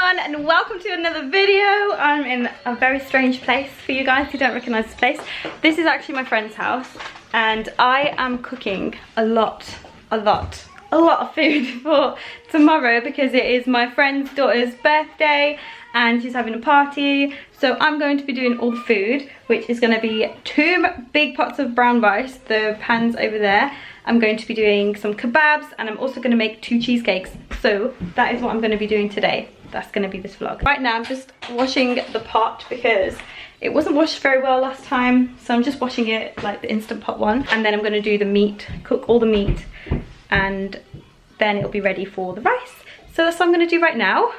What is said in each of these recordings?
everyone and welcome to another video. I'm in a very strange place for you guys who don't recognize this place. This is actually my friend's house and I am cooking a lot of food for tomorrow because it is my friend's daughter's birthday and she's having a party. So I'm going to be doing all the food, which is going to be 2 big pots of brown rice, the pans over there. I'm going to be doing some kebabs and I'm also going to make 2 cheesecakes. So that is what I'm going to be doing today. That's going to be this vlog. Right now I'm just washing the pot because it wasn't washed very well last time. So I'm just washing it like the Instant Pot one. And then I'm going to do the meat, cook all the meat, and then it'll be ready for the rice. So that's what I'm going to do right now.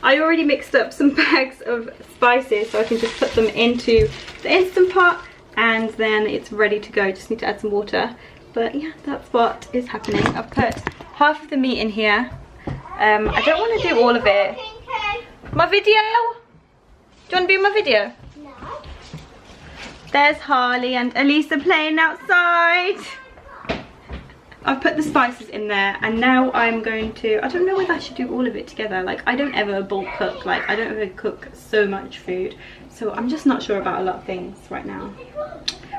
I already mixed up some bags of spices so I can just put them into the Instant Pot and then it's ready to go. Just need to add some water. But yeah, that's what is happening. I've put half of the meat in here. I don't want to do all of it. My video? Do you want to be in my video? No. There's Harley and Elisa playing outside. I've put the spices in there and now I'm going to, I don't know whether I should do all of it together. Like, I don't ever bulk cook, like I don't ever cook so much food. So I'm just not sure about a lot of things right now,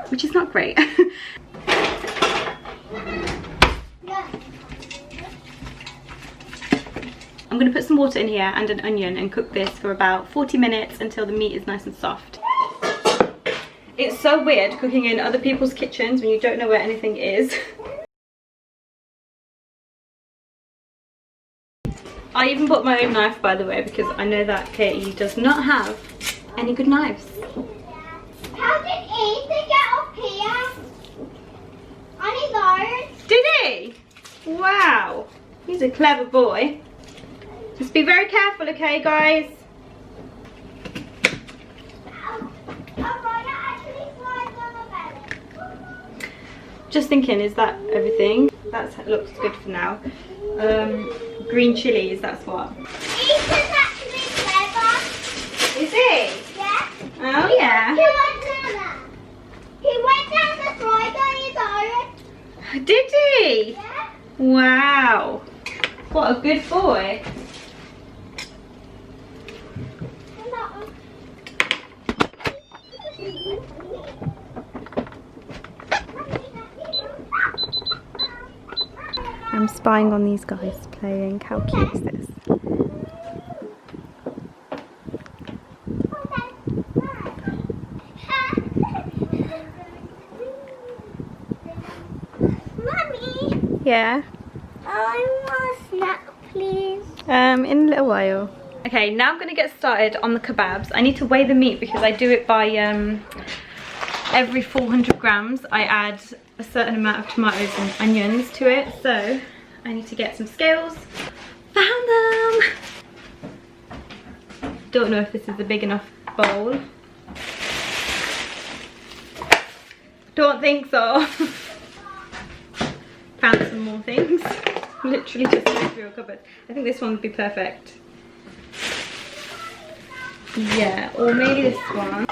which is not great. I'm gonna put some water in here and an onion and cook this for about 40 minutes until the meat is nice and soft. It's so weird cooking in other people's kitchens when you don't know where anything is. I even bought my own knife, by the way, because I know that Katie does not have any good knives. How did Ethan get up here? On his own? Did he? Wow. He's a clever boy. Just be very careful, okay, guys? Just thinking, is that everything? That looks good for now. Green chilies, that's what. Ethan's actually clever. Is he? Yeah. Oh yeah. He went down the slide on his own. Did he? Yeah. Wow. What a good boy. I'm spying on these guys playing. How cute is this? Mommy, Yeah. I want a snack, please. In a little while. Okay, now I'm gonna get started on the kebabs. I need to weigh the meat because I do it by every 400 grams I add a certain amount of tomatoes and onions to it. So I need to get some scales. Found them! Don't know if this is a big enough bowl. Don't think so. Found some more things. Literally just went through a cupboard. I think this one would be perfect. Yeah, or maybe this one.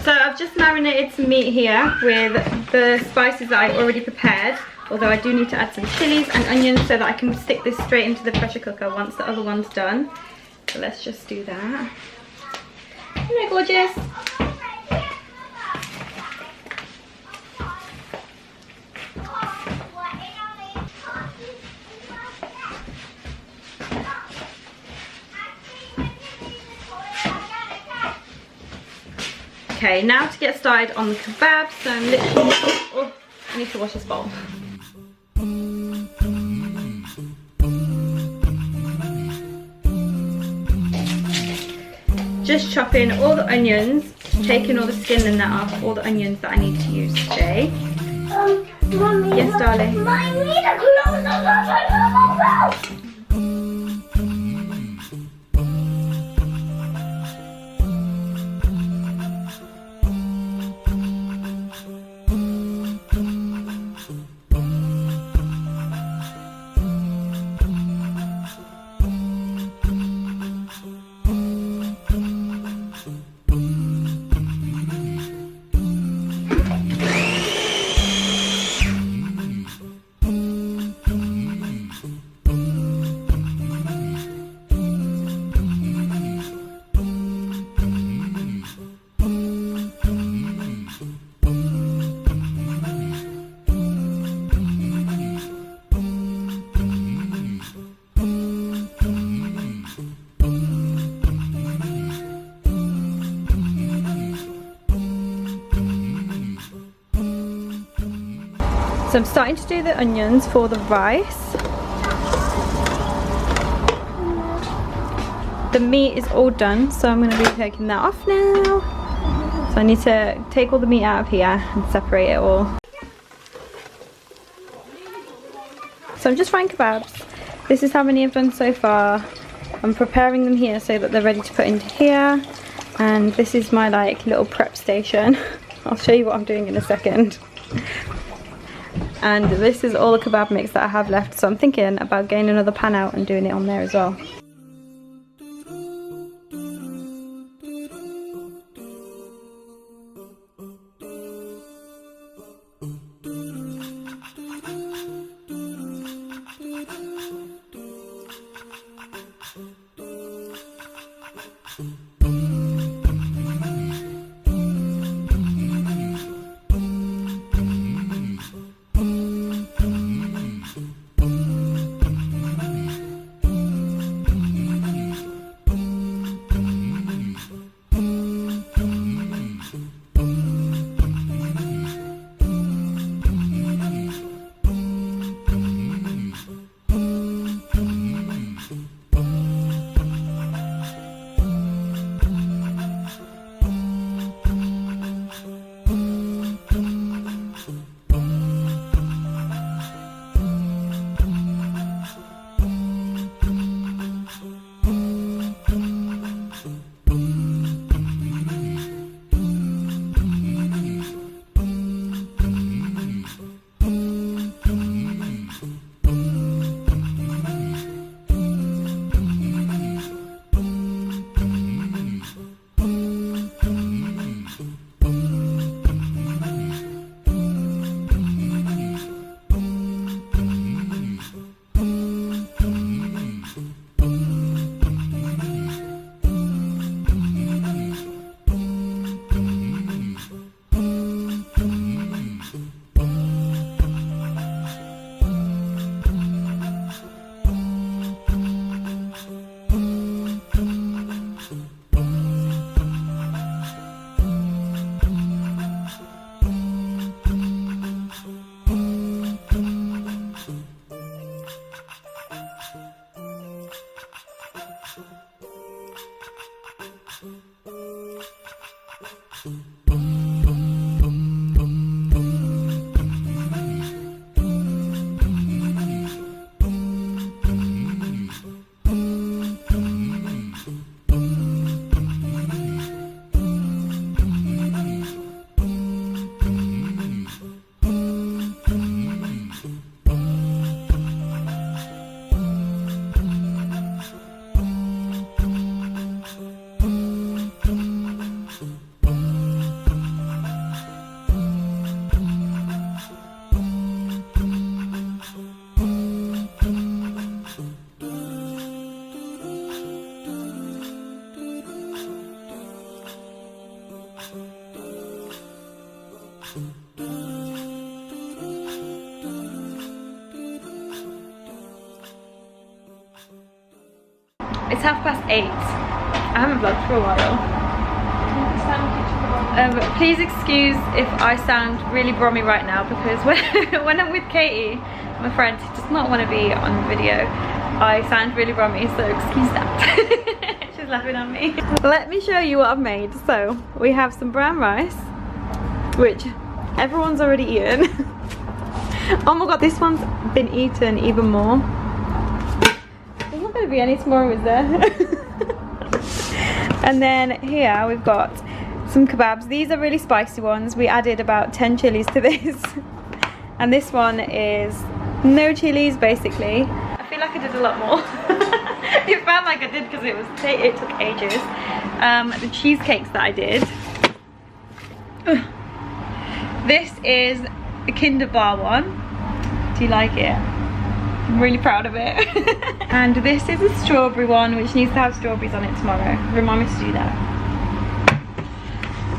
So I've just marinated some meat here with the spices that I already prepared. Although I do need to add some chilies and onions so that I can stick this straight into the pressure cooker once the other one's done. So let's just do that. Hello, gorgeous. Okay, now to get started on the kebabs. So I'm literally, oh, I need to wash this bowl. Just chopping all the onions, taking all the skin and that off, all the onions that I need to use today. Mommy. Yes, darling. I need a close-up. So I'm starting to do the onions for the rice. The meat is all done, so I'm going to be taking that off now. So I need to take all the meat out of here and separate it all. So I'm just frying kebabs. This is how many I've done so far. I'm preparing them here so that they're ready to put into here. And this is my like little prep station. I'll show you what I'm doing in a second. And this is all the kebab mix that I have left. So I'm thinking about getting another pan out and doing it on there as well. It's 8:30. I haven't vlogged for a while. Please excuse if I sound really brummy right now, because when I'm with Katie, my friend, who does not want to be on the video, I sound really brummy, so excuse that. She's laughing at me. Let me show you what I've made. So we have some brown rice, which everyone's already eaten. Oh my god, this one's been eaten even more. There's not going to be any tomorrow, is there? And then here we've got some kebabs. These are really spicy ones. We added about 10 chilies to this. And this one is no chilies, basically. I feel like I did a lot more. It felt like I did because it took ages. The cheesecakes that I did. This is the Kinder Bar one. Do you like it? I'm really proud of it. And this is a strawberry one, which needs to have strawberries on it tomorrow. Remind me to do that.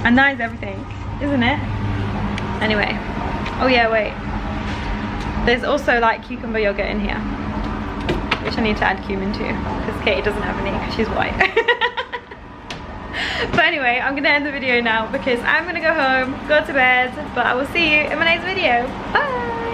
And that is everything, isn't it? Anyway. Oh yeah, wait. There's also like cucumber yogurt in here, which I need to add cumin to, because Katie doesn't have any because she's white. But anyway, I'm gonna end the video now because I'm gonna go home, go to bed, but I will see you in my next video. Bye!